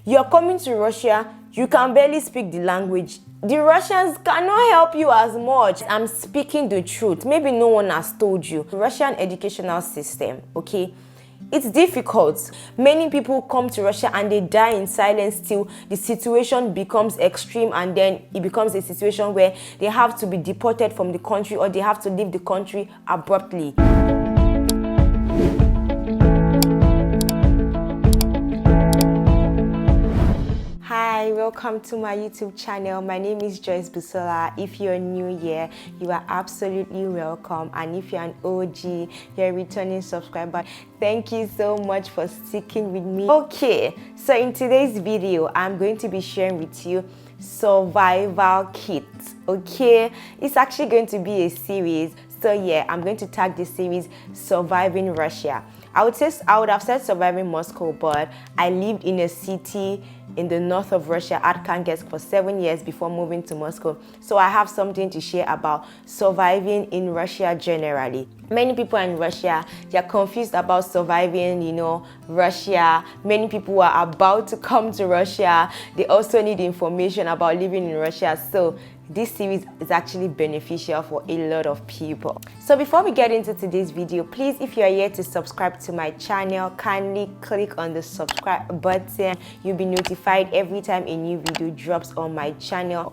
You're coming to Russia, you can barely speak the language. The Russians cannot help you as much. I'm speaking the truth. Maybe no one has told you. Russian educational system, okay? It's difficult. Many people come to Russia and they die in silence till the situation becomes extreme, and then it becomes a situation where they have to be deported from the country or they have to leave the country abruptly. Hi, welcome to my YouTube channel. My name is Joyce Busola. If you're new here, you are absolutely welcome. And if you're an OG, you're a returning subscriber, thank you so much for sticking with me. Okay, so in today's video, I'm going to be sharing with you survival kits. Okay, it's actually going to be a series. So yeah, I'm going to tag this series Surviving Russia. I would have said surviving Moscow, but I lived in a city in the north of Russia, Arkhangelsk, for 7 years before moving to Moscow. So I have something to share about surviving in Russia generally. Many people in Russia, they're confused about surviving, Russia. Many people are about to come to Russia. They also need information about living in Russia. So this series is actually beneficial for a lot of people. So before we get into today's video, please, if you are here to subscribe to my channel, kindly click on the subscribe button. You'll be notified every time a new video drops on my channel.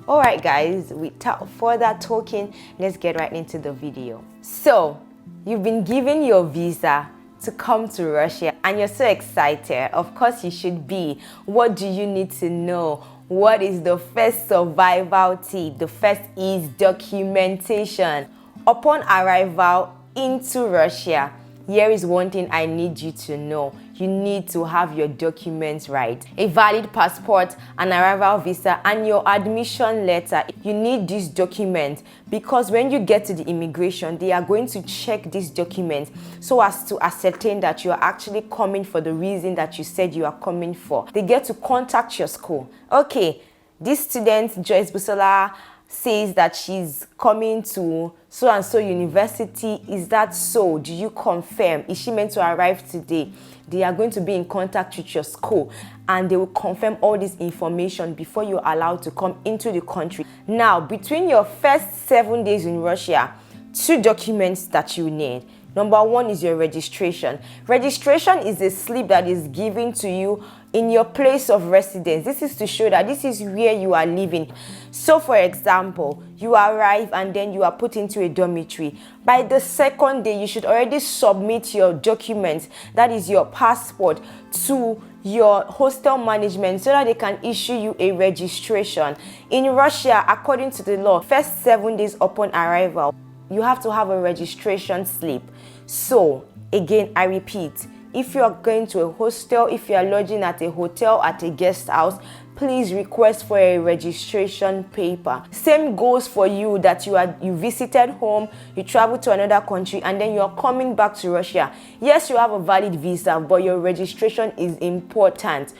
Alright guys, without further talking, let's get right into the video. So, you've been given your visa to come to Russia and you're so excited. Of course you should be. What do you need to know? What is the first survival tip? The first is documentation. Upon arrival into Russia, here is one thing I need you to know. You need to have your documents right. A valid passport, an arrival visa, and your admission letter. You need these documents because when you get to the immigration, they are going to check these documents so as to ascertain that you are actually coming for the reason that you said you are coming for. They get to contact your school. Okay, this student, Joyce Busola, says that she's coming to so and so university. Is that so? Do you confirm? Is she meant to arrive today? They are going to be in contact with your school and they will confirm all this information before you're allowed to come into the country. Now, between your first 7 days in Russia, 2 documents that you need. Number 1 is your registration. Registration is a slip that is given to you in your place of residence. This is to show that this is where you are living. So for example, you arrive and then you are put into a dormitory. By the 2nd day, you should already submit your documents, that is your passport, to your hostel management so that they can issue you a registration. In Russia, according to the law, first 7 days upon arrival, you have to have a registration slip. So again, I repeat, if you are going to a hostel, if you are lodging at a hotel, at a guest house, please request for a registration paper. Same goes for you that you visited home, you traveled to another country, and then you are coming back to Russia. Yes, you have a valid visa, but your registration is important.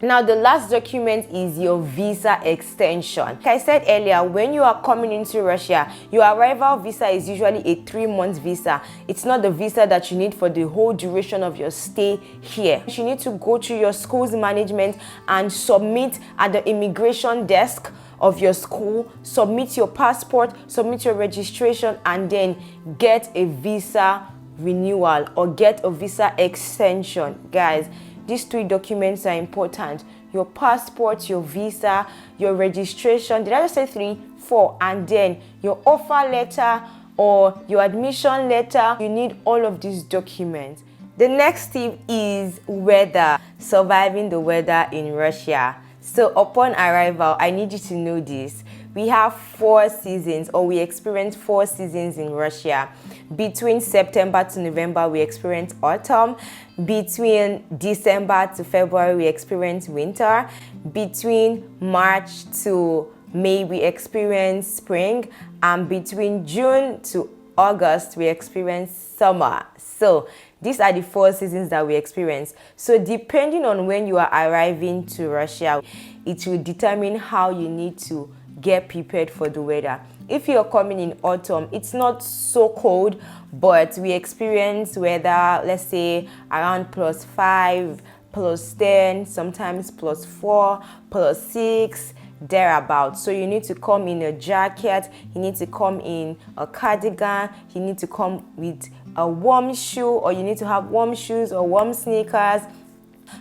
Now, the last document is your visa extension. Like I said earlier, when you are coming into Russia, your arrival visa is usually a 3-month visa. It's not the visa that you need for the whole duration of your stay here. You need to go to your school's management and submit at the immigration desk of your school, submit your passport, submit your registration, and then get a visa renewal or get a visa extension. Guys, these 3 documents are important. Your passport, your visa, your registration. Did I just say 3? 4. And then your offer letter or your admission letter. You need all of these documents. The next tip is weather. Surviving the weather in Russia. So upon arrival, I need you to know this. We have 4 seasons, or we experience 4 seasons in Russia. Between September to November, we experience autumn. Between December to February, we experience winter. Between March to May, we experience spring. And between June to August, we experience summer. So these are the 4 seasons that we experience. So depending on when you are arriving to Russia, it will determine how you need to get prepared for the weather. If you're coming in autumn, it's not so cold, but we experience weather, let's say around +5, +10, sometimes +4, +6, thereabout. So you need to come in a jacket, you need to come in a cardigan, you need to come with a warm shoe, or you need to have warm shoes or warm sneakers.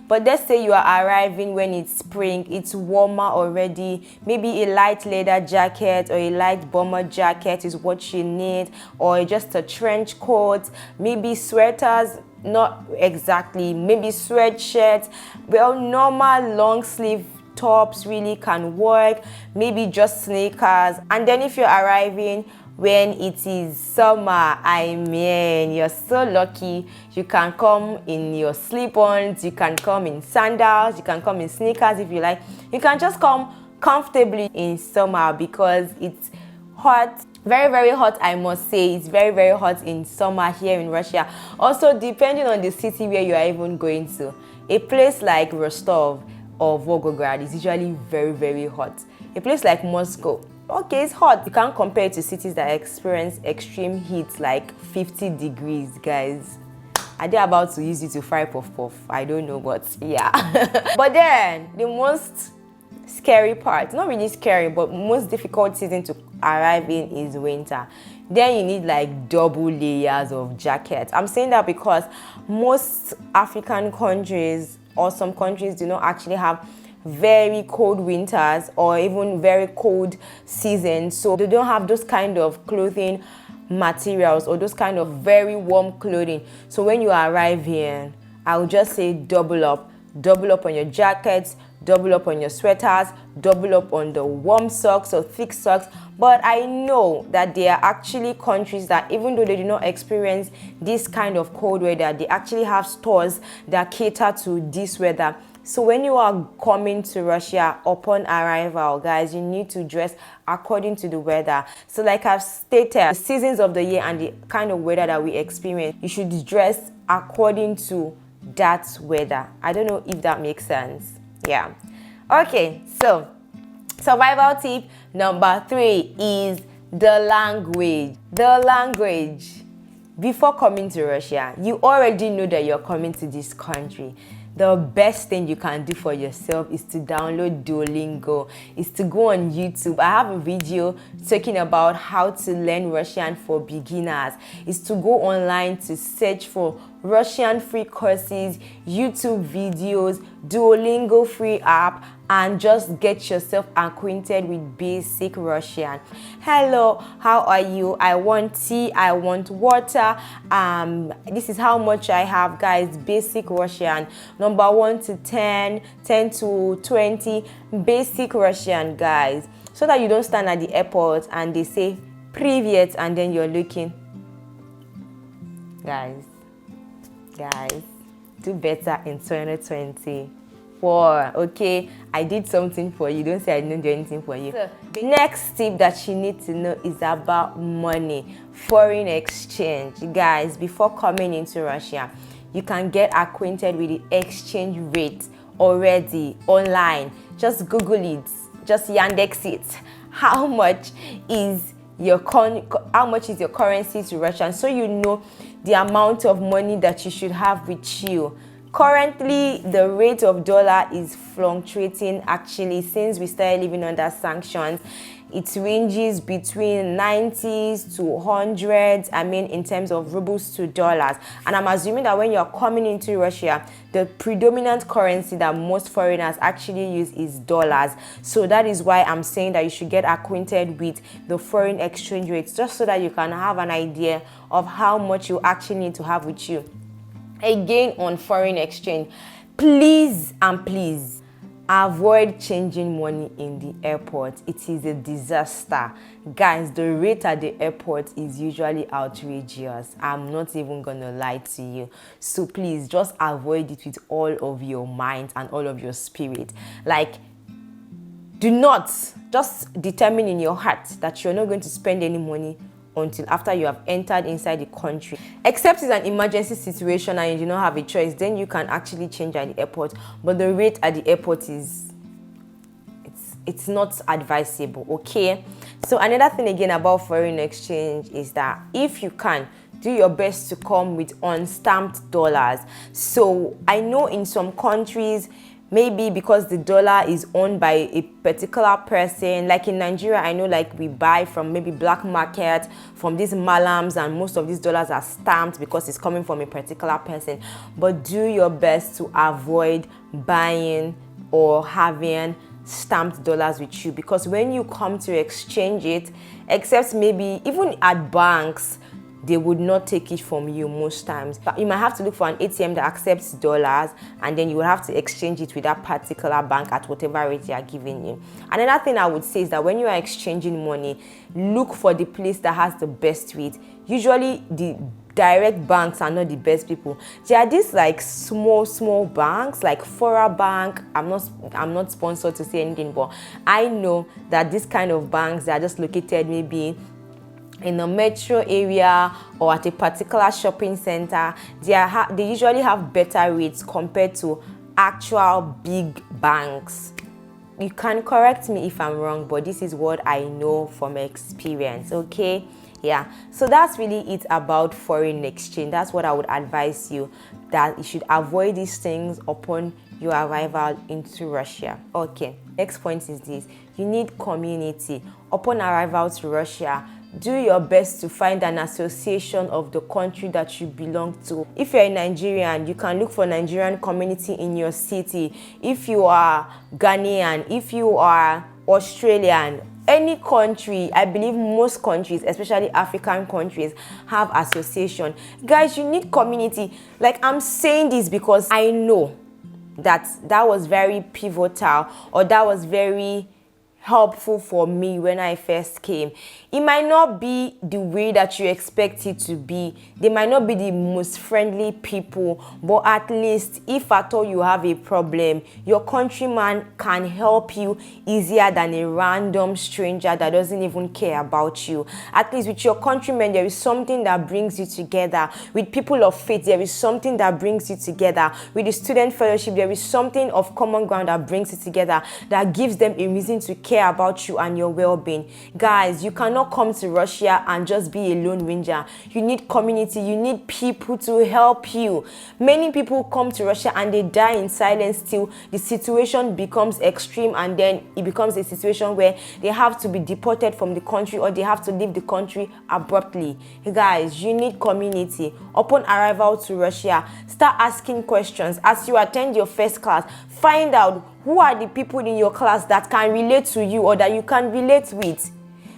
But let's say you are arriving when it's spring, it's warmer already. Maybe a light leather jacket or a light bomber jacket is what you need, or just a trench coat, maybe sweaters, not exactly, maybe sweatshirts. Well, normal long sleeve tops really can work, maybe just sneakers. And then if you're arriving when it is summer, I mean, you're so lucky. You can come in your slip-ons, you can come in sandals, you can come in sneakers if you like. You can just come comfortably in summer because it's hot, very, very hot. I must say, it's very, very hot in summer here in Russia. Also, depending on the city where you are even going to, a place like Rostov or Volgograd is usually very, very hot. A place like Moscow, okay, it's hot. You can't compare it to cities that experience extreme heat like 50 degrees, guys. Are they about to use it to fry puff puff? I don't know, but yeah. But then the most scary part, not really scary, but most difficult season to arrive in is winter. Then you need like double layers of jackets. I'm saying that because most African countries or some countries do not actually have very cold winters or even very cold seasons, so they don't have those kind of clothing materials or those kind of very warm clothing. So when you arrive here, I would just say double up on your jackets, double up on your sweaters, double up on the warm socks or thick socks. But I know that there are actually countries that even though they do not experience this kind of cold weather, they actually have stores that cater to this weather. So when you are coming to Russia upon arrival, guys, you need to dress according to the weather. So like I've stated, the seasons of the year and the kind of weather that we experience, you should dress according to that weather. I don't know if that makes sense. Yeah. Okay, so survival tip number 3 is the language. The language. Before coming to Russia, you already know that you're coming to this country. The best thing you can do for yourself is to download Duolingo, is to go on YouTube. I have a video talking about how to learn Russian for beginners. Is to go online to search for Russian free courses, YouTube videos, Duolingo free app, and just get yourself acquainted with basic Russian. Hello, how are you? I want tea, I want water. This is how much I have, guys. Basic Russian, number 1 to 10, 10 to 20, basic Russian, guys. So that you don't stand at the airport and they say "Привет" and then you're looking. Guys, do better in 2024. Okay, I did something for you. Don't say I didn't do anything for you. So, the next tip that you need to know is about money, foreign exchange. Guys, before coming into Russia, you can get acquainted with the exchange rate already online. Just Google it, just Yandex it. How much is your currency to Russian, so you know the amount of money that you should have with you. Currently, the rate of dollar is fluctuating. Actually, since we started living under sanctions, it ranges between 90s to 100s, I mean, in terms of rubles to dollars. And I'm assuming that when you're coming into Russia, the predominant currency that most foreigners actually use is dollars. So that is why I'm saying that you should get acquainted with the foreign exchange rates, just so that you can have an idea of how much you actually need to have with you. Again, on foreign exchange, please and please avoid changing money in the airport. It is a disaster. Guys, the rate at the airport is usually outrageous. I'm not even gonna lie to you. So please just avoid it with all of your mind and all of your spirit. Like, do not, just determine in your heart that you're not going to spend any money until after you have entered inside the country. Except it's an emergency situation and you do not have a choice, then you can actually change at the airport. But the rate at the airport is, it's not advisable, okay? So another thing again about foreign exchange is that if you can, do your best to come with unstamped dollars. So I know in some countries, maybe because the dollar is owned by a particular person, like in Nigeria, I know like we buy from maybe black market, from these malams, and most of these dollars are stamped because it's coming from a particular person. But do your best to avoid buying or having stamped dollars with you, because when you come to exchange it, except maybe even at banks, they would not take it from you most times. But you might have to look for an ATM that accepts dollars, and then you will have to exchange it with that particular bank at whatever rate they are giving you. Another thing I would say is that when you are exchanging money, look for the place that has the best rate. Usually the direct banks are not the best people. There are these like small banks like Fora Bank. I'm not sponsored to say anything, but I know that this kind of banks, they are just located maybe in a metro area or at a particular shopping center. They usually have better rates compared to actual big banks. You can correct me if I'm wrong, but this is what I know from experience. Okay, yeah, so that's really it about foreign exchange. That's what I would advise you, that you should avoid these things upon your arrival into Russia. Okay, next point is this: you need community. Upon arrival to Russia, do your best to find an association of the country that you belong to. If you're a Nigerian, you can look for Nigerian community in your city. If you are Ghanaian, if you are Australian, any country, I believe most countries, especially African countries, have association. Guys, you need community. Like, I'm saying this because I know that was very pivotal, or that was very helpful for me when I first came. It might not be the way that you expect it to be. They might not be the most friendly people, but at least if at all you have a problem, your countryman can help you easier than a random stranger that doesn't even care about you. At least with your countrymen, there is something that brings you together. With people of faith, there is something that brings you together. With the student fellowship, there is something of common ground that brings you together, that gives them a reason to care about you and your well-being. Guys, you cannot come to Russia and just be a lone ranger. You need community. You need people to help you. Many people come to Russia and they die in silence till the situation becomes extreme, and then it becomes a situation where they have to be deported from the country, or they have to leave the country abruptly. Guys, you need community. Upon arrival to Russia, start asking questions. As you attend your first class, find out who are the people in your class that can relate to you, or that you can relate with.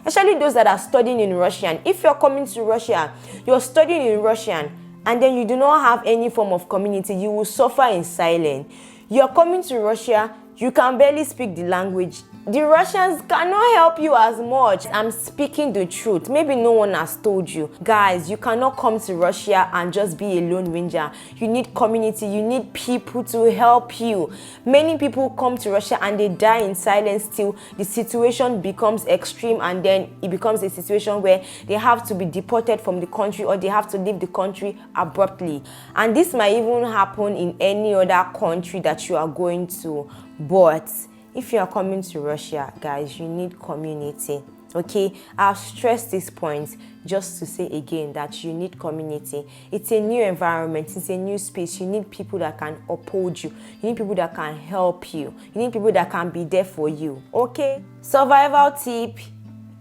Especially those that are studying in Russian. If you're coming to Russia, you're studying in Russian, and then you do not have any form of community, you will suffer in silence. You're coming to Russia, you can barely speak the language. The Russians cannot help you as much. I'm speaking the truth. Maybe no one has told you. Guys, you cannot come to Russia and just be a lone ranger. You need community. You need people to help you. Many people come to Russia and they die in silence till the situation becomes extreme, and then it becomes a situation where they have to be deported from the country, or they have to leave the country abruptly. And this might even happen in any other country that you are going to. But if you are coming to Russia, guys, you need community. Okay, I've stressed this point just to say again that you need community. It's a new environment, it's a new space. You need people that can uphold you. You need people that can help you. You need people that can be there for you. Okay, survival tip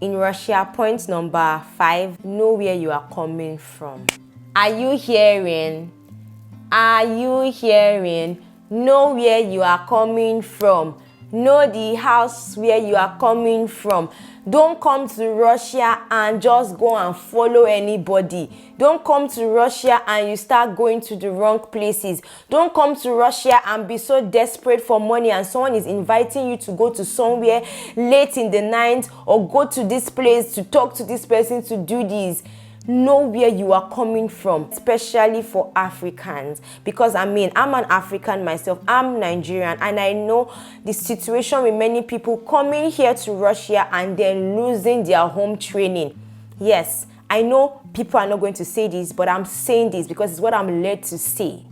in Russia, point number 5: know where you are coming from. Are you hearing? Are you hearing? Know where you are coming from. Know the house where you are coming from. Don't come to Russia and just go and follow anybody. Don't come to Russia and you start going to the wrong places. Don't come to Russia and be so desperate for money, and someone is inviting you to go to somewhere late in the night, or go to this place to talk to this person to do this. Know where you are coming from, especially for Africans, because I'm an African myself. I'm Nigerian, and I know the situation with many people coming here to Russia and then losing their home training. Yes, I know people are not going to say this, but I'm saying this because it's what I'm led to say.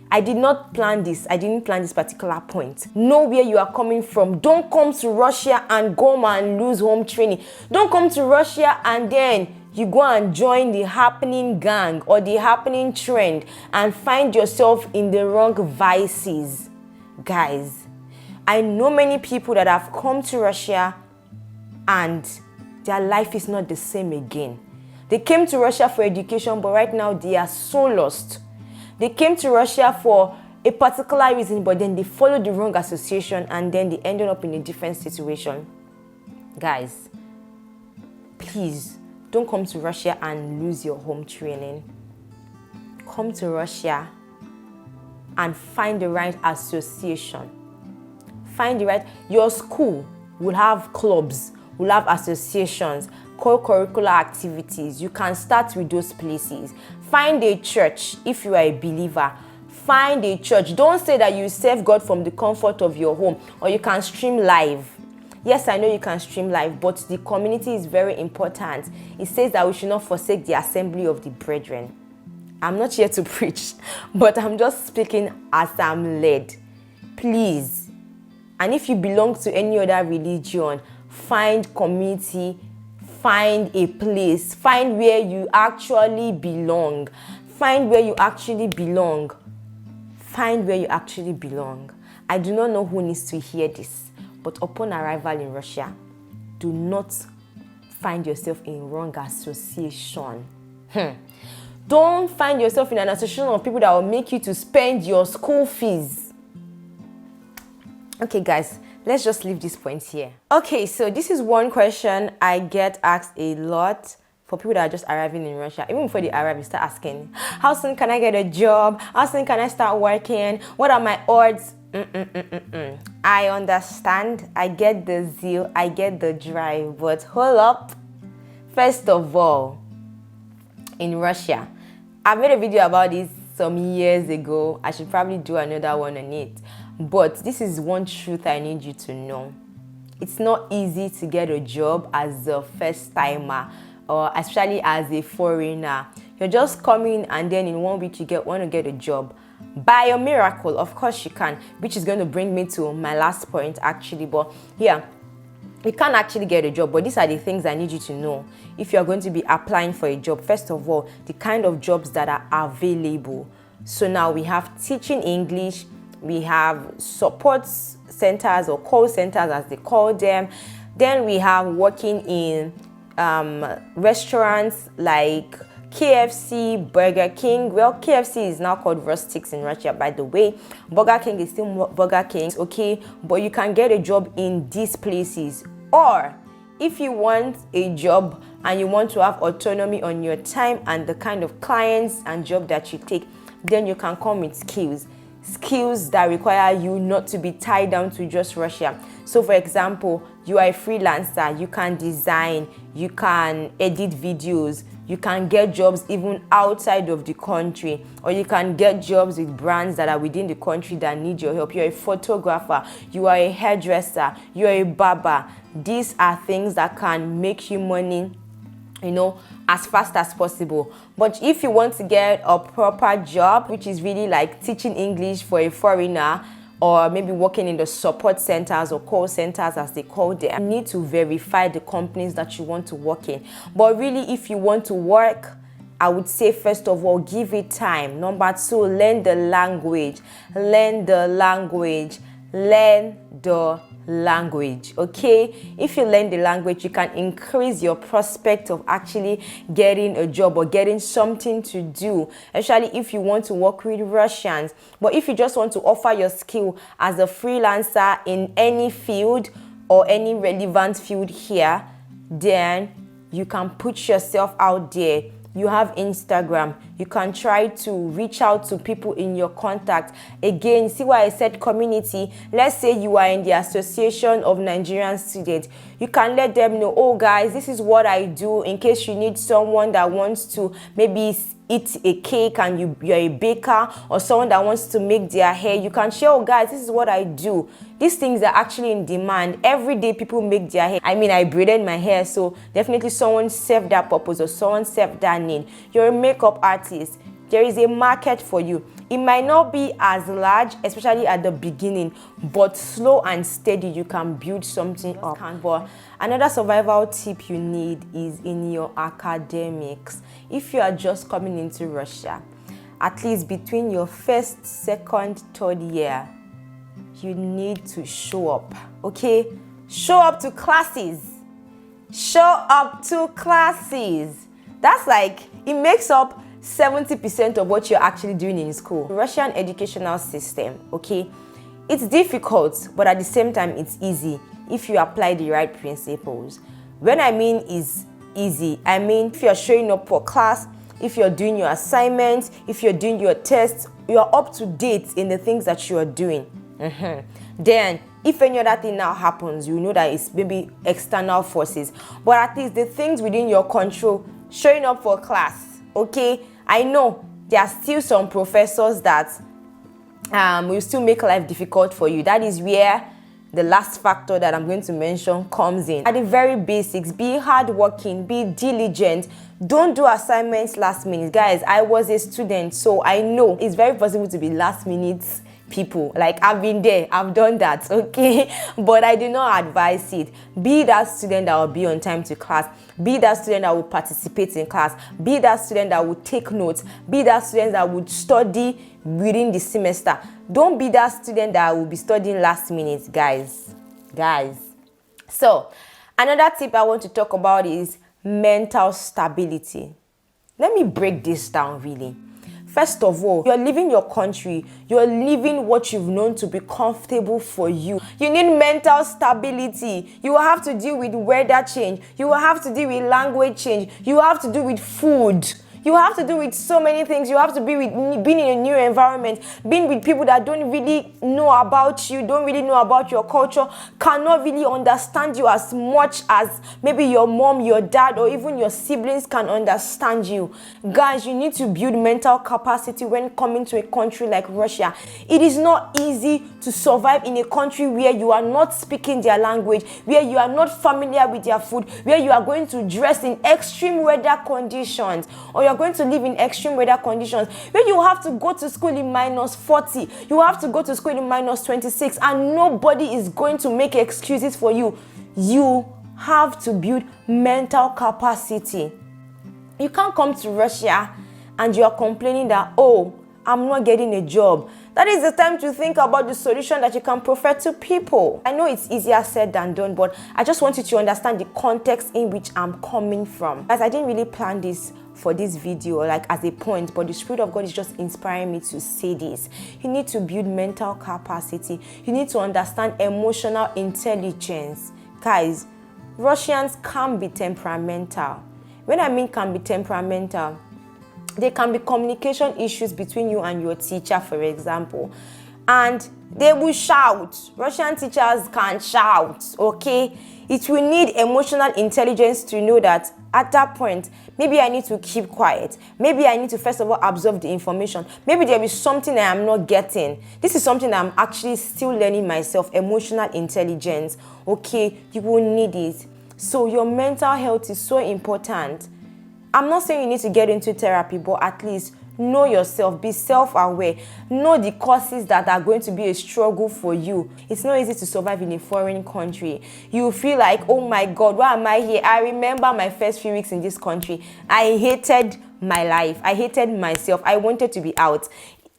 I did not plan this. I didn't plan this particular point. Know where you are coming from. Don't come to Russia and go and lose home training. Don't come to Russia and then you go and join the happening gang or the happening trend and find yourself in the wrong vices. Guys, I know many people that have come to Russia and their life is not the same again. They came to Russia for education, but right now they are so lost. They came to Russia for a particular reason, but then they followed the wrong association and then they ended up in a different situation. Guys, please don't come to Russia and lose your home training. Come to Russia and find the right association. Find the right, your school will have clubs, will have associations, co-curricular activities. You can start with those places. Find a church if you are a believer. Find a church. Don't say that you serve God from the comfort of your home or you can stream live. Yes, I know you can stream live, but the community is very important. It says that we should not forsake the assembly of the brethren. I'm not here to preach, but I'm just speaking as I'm led. Please. And if you belong to any other religion, find community, find a place, find where you actually belong. Find where you actually belong. Find where you actually belong. I do not know who needs to hear this, but upon arrival in Russia, do not find yourself in wrong association. Don't find yourself in an association of people that will make you to spend your school fees. Okay, guys, let's just leave this point here. Okay, so this is one question I get asked a lot for people that are just arriving in Russia. Even before they arrive, you start asking, how soon can I get a job? How soon can I start working? What are my odds? I understand. I get the zeal. I get the drive. But hold up. First of all, in Russia, I made a video about this some years ago. I should probably do another one on it. But this is one truth I need you to know. It's not easy to get a job as a first timer or especially as a foreigner. You're just coming and then in 1 week you want to get a job. By a miracle, of course you can, which is going to bring me to my last point actually. But yeah, you can't actually get a job, but these are the things I need you to know if you're going to be applying for a job. First of all, the kind of jobs that are available. So now we have teaching English, we have support centers or call centers as they call them. Then we have working in restaurants like KFC, Burger King. Well, KFC is now called Rustics in Russia, by the way. Burger King is still Burger King, okay? But you can get a job in these places. Or if you want a job and you want to have autonomy on your time and the kind of clients and job that you take, then you can come with skills. Skills that require you not to be tied down to just Russia. So for example, you are a freelancer, you can design, you can edit videos, you can get jobs even outside of the country, or you can get jobs with brands that are within the country that need your help. You're a photographer, you are a hairdresser, you're a barber. These are things that can make you money, you know, as fast as possible. But if you want to get a proper job, which is really like teaching English for a foreigner, or maybe working in the support centers or call centers as they call them, you need to verify the companies that you want to work in. But really, if you want to work, I would say first of all, give it time. Number two, learn the language. Learn the language. Learn the language, okay? If you learn the language, you can increase your prospect of actually getting a job or getting something to do, especially if you want to work with Russians. But if you just want to offer your skill as a freelancer in any field or any relevant field here, then you can put yourself out there. You have Instagram. You can try to reach out to people in your contact. Again, see why I said community. Let's say you are in the Association of Nigerian Students. You can let them know, oh guys, this is what I do, in case you need someone that wants to maybe eat a cake and you're a baker, or someone that wants to make their hair. You can share, oh guys, this is what I do. These things are actually in demand. Every day people make their hair. I mean, I braided my hair, so definitely someone served that purpose or someone served that need. You're a makeup artist. there is a market for you. It might not be as large, especially at the beginning, but slow and steady, you can build something up. But another survival tip you need is in your academics. If you are just coming into Russia, at least between your first, second, third year, you need to show up, okay? Show up to classes. Show up to classes. That's like, it makes up 70% of what you're actually doing in school. The Russian educational system, okay? It's difficult, but at the same time, it's easy if you apply the right principles. When I mean is easy, I mean if you're showing up for class, if you're doing your assignments, if you're doing your tests, you're up to date in the things that you are doing. Then, if any other thing now happens, you know that it's maybe external forces. But at least the things within your control, showing up for class, okay? I know there are still some professors that will still make life difficult for you. That is where the last factor that I'm going to mention comes in. At the very basics, be hardworking, be diligent. Don't do assignments last minute. Guys, I was a student, so I know it's very possible to be last minute people. Like, I've been there, I've done that, okay? But I do not advise it. Be that student that will be on time to class. Be that student that will participate in class. Be that student that will take notes. Be that student that would study within the semester. Don't be that student that will be studying last minute, guys. So, another tip I want to talk about is mental stability. Let me break this down really. First of all, you're leaving your country. You're leaving what you've known to be comfortable for you. You need mental stability. You will have to deal with weather change. You will have to deal with language change. You will have to deal with food. You have to do with so many things. You have to be with being in a new environment, being with people that don't really know about you, don't really know about your culture, cannot really understand you as much as maybe your mom, your dad, or even your siblings can understand you. Guys, you need to build mental capacity when coming to a country like Russia. It is not easy to survive in a country where you are not speaking their language, where you are not familiar with their food, where you are going to dress in extreme weather conditions, or you're going to live in extreme weather conditions, where you have to go to school in -40, you have to go to school in -26, and nobody is going to make excuses for you. You have to build mental capacity. You can't come to Russia and you are complaining that, oh, I'm not getting a job. That is the time to think about the solution that you can proffer to people. I know it's easier said than done, but I just want you to understand the context in which I'm coming from. As I didn't really plan this for this video, like as a point, but the Spirit of God is just inspiring me to say this. You need to build mental capacity. You need to understand emotional intelligence. Guys, Russians can be temperamental. When I mean can be temperamental, there can be communication issues between you and your teacher, for example, and they will shout. Russian teachers can shout, okay? It will need emotional intelligence to know that at that point, maybe I need to keep quiet. Maybe I need to first of all absorb the information. Maybe there is something I am not getting. This is something I'm actually still learning myself, emotional intelligence, okay? You will need it. So your mental health is so important. I'm not saying you need to get into therapy, but at least know yourself, be self-aware, know the causes that are going to be a struggle for you. It's not easy to survive in a foreign country. You feel like, oh my God, why am I here? I remember my first few weeks in this country. I hated my life. I hated myself. I wanted to be out.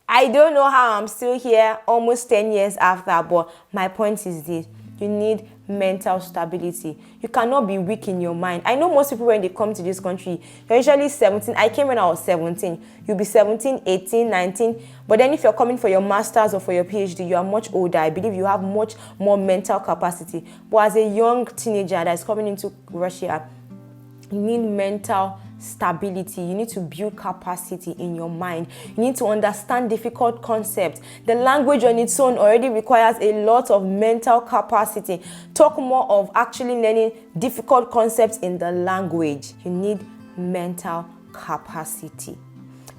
I don't know how I'm still here almost 10 years after, but my point is this. You need mental stability. You cannot be weak in your mind. I know most people when they come to this country, you're usually 17. I came when I was 17. You'll be 17, 18, 19. But then if you're coming for your master's or for your PhD, you are much older. I believe you have much more mental capacity. But as a young teenager that is coming into Russia, you need mental stability. You need to build capacity in your mind. You need to understand difficult concepts. The language on its own already requires a lot of mental capacity. Talk more of actually learning difficult concepts in the language. You need mental capacity.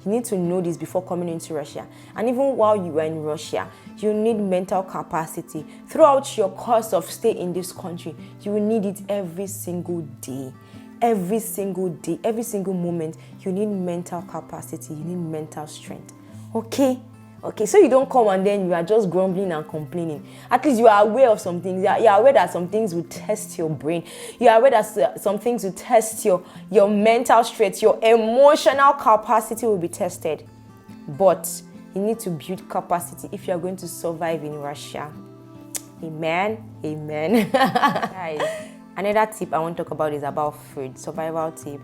You need to know this before coming into Russia. And even while you are in Russia, you need mental capacity. Throughout your course of stay in this country, you will need it every single day. every single day, every single moment. You need mental capacity, you need mental strength. Okay, so you don't come and then you are just grumbling and complaining. At least you are aware of some things. You are aware that some things will test your brain. You are aware that some things will test your mental strength. Your emotional capacity will be tested. But you need to build capacity if you are going to survive in Russia. Amen. Guys, another tip I want to talk about is about food, survival tip.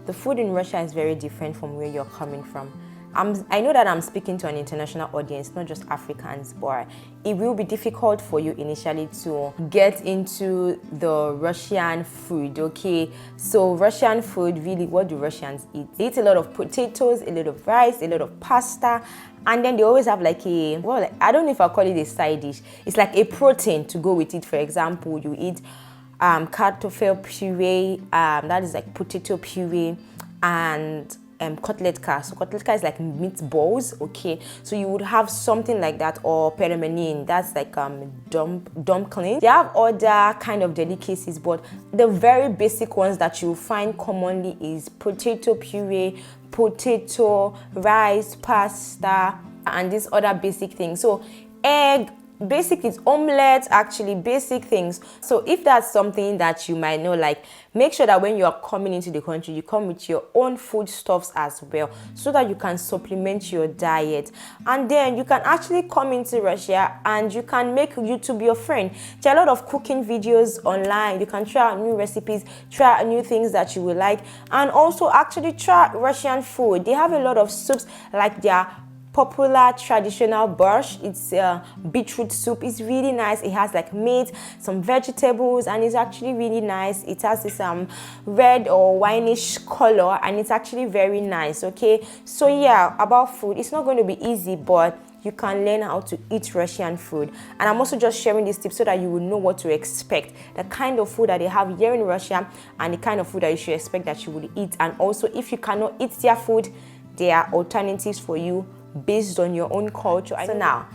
The food in Russia is very different from where you're coming from. I know that I'm speaking to an international audience, not just Africans, but it will be difficult for you initially to get into the Russian food, okay? So Russian food, really, what do Russians eat? They eat a lot of potatoes, a lot of rice, a lot of pasta, and then they always have like I don't know if I call it a side dish. It's like a protein to go with it. For example, you eat kartoffel puree, that is like potato puree, and kotletka. So kotletka is like meatballs, okay? So you would have something like that, or peremenin, that's like dumpling. They have other kind of delicacies, but the very basic ones that you find commonly is potato puree, potato, rice, pasta, and these other basic things. So egg, basic is omelette, actually basic things. So if that's something that you might know, like, make sure that when you are coming into the country, you come with your own foodstuffs as well, so that you can supplement your diet. And then you can actually come into Russia and you can make YouTube your friend. There are a lot of cooking videos online. You can try out new recipes, try out new things that you will like, and also actually try Russian food. They have a lot of soups, like their popular traditional borscht. It's beetroot soup. It's really nice. It has like meat, some vegetables, and it's actually really nice. It has this red or wineish color, and it's actually very nice. Okay, so yeah, about food, it's not going to be easy, but you can learn how to eat Russian food. And I'm also just sharing these tips so that you will know what to expect, the kind of food that they have here in Russia, and the kind of food that you should expect that you will eat. And also, if you cannot eat their food, there are alternatives for you based on your own culture. So now,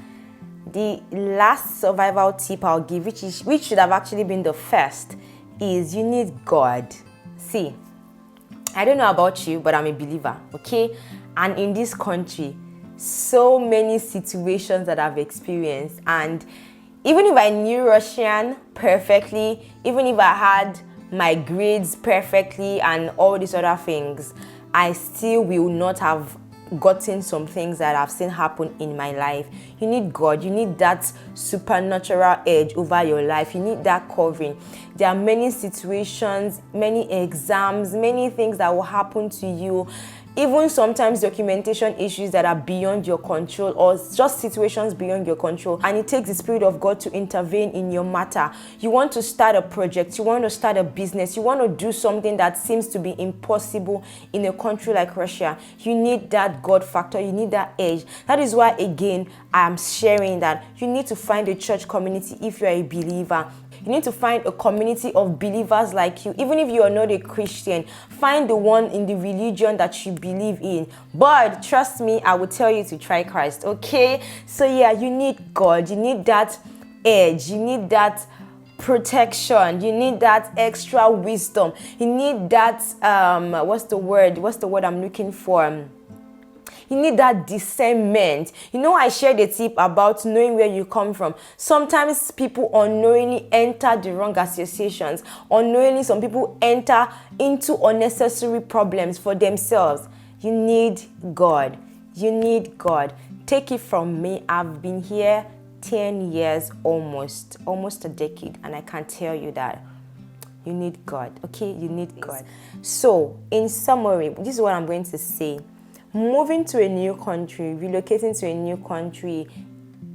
the last survival tip I'll give, which should have actually been the first, is you need God. See, I don't know about you, but I'm a believer, okay? And in this country, so many situations that I've experienced, and even if I knew Russian perfectly, even if I had my grades perfectly and all these other things, I still will not have gotten some things that I've seen happen in my life. You need God. You need that supernatural edge over your life. You need that covering. There are many situations, many exams, many things that will happen to you. Even sometimes documentation issues that are beyond your control, or just situations beyond your control, and it takes the Spirit of God to intervene in your matter. You want to start a project, you want to start a business, you want to do something that seems to be impossible in a country like Russia. You need that God factor, you need that edge. That is why, again, I am sharing that you need to find a church community if you are a believer. You need to find a community of believers like you. Even if you are not a Christian, find the one in the religion that you believe in. But trust me, I will tell you to try Christ, okay? So yeah, you need God. You need that edge. You need that protection. You need that extra wisdom. You need that, what's the word I'm looking for? You need that discernment. You know, I shared a tip about knowing where you come from. Sometimes people unknowingly enter the wrong associations. Unknowingly, some people enter into unnecessary problems for themselves. You need God. You need God. Take it from me. I've been here 10 years almost a decade, and I can tell you that you need God. Okay, you need God. So, in summary, this is what I'm going to say. Moving to a new country, relocating to a new country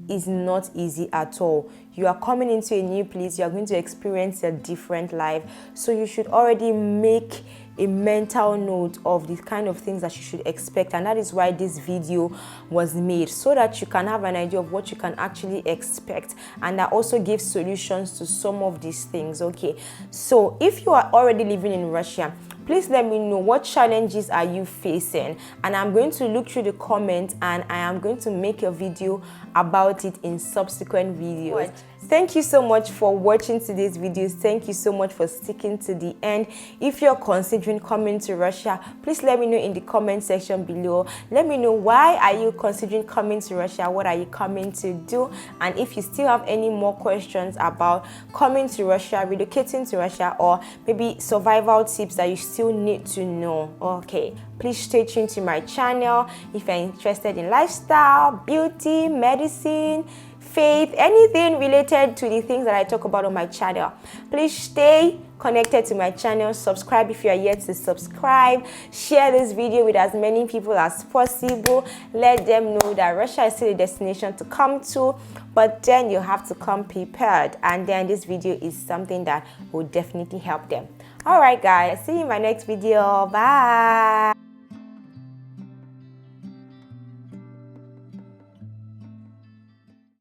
is not easy at all. You are coming into a new place, you are going to experience a different life. So you should already make a mental note of the kind of things that you should expect. And that is why this video was made, so that you can have an idea of what you can actually expect. And I also give solutions to some of these things, okay? So if you are already living in Russia, please let me know what challenges are you facing, and I'm going to look through the comments and I am going to make a video about it in subsequent videos. Thank you so much for watching today's videos. Thank you so much for sticking to the end. If you're considering coming to Russia, please let me know in the comment section below. Let me know, why are you considering coming to Russia? What are you coming to do? And if you still have any more questions about coming to Russia, relocating to Russia, or maybe survival tips that you still need to know, okay, please stay tuned to my channel. If you're interested in lifestyle, beauty, medicine, faith, anything related to the things that I talk about on my channel, please stay connected to my channel. Subscribe if you are yet to subscribe. Share this video with as many people as possible. Let them know that Russia is still a destination to come to, but then you have to come prepared, and then this video is something that will definitely help them. All right guys, see you in my next video. Bye.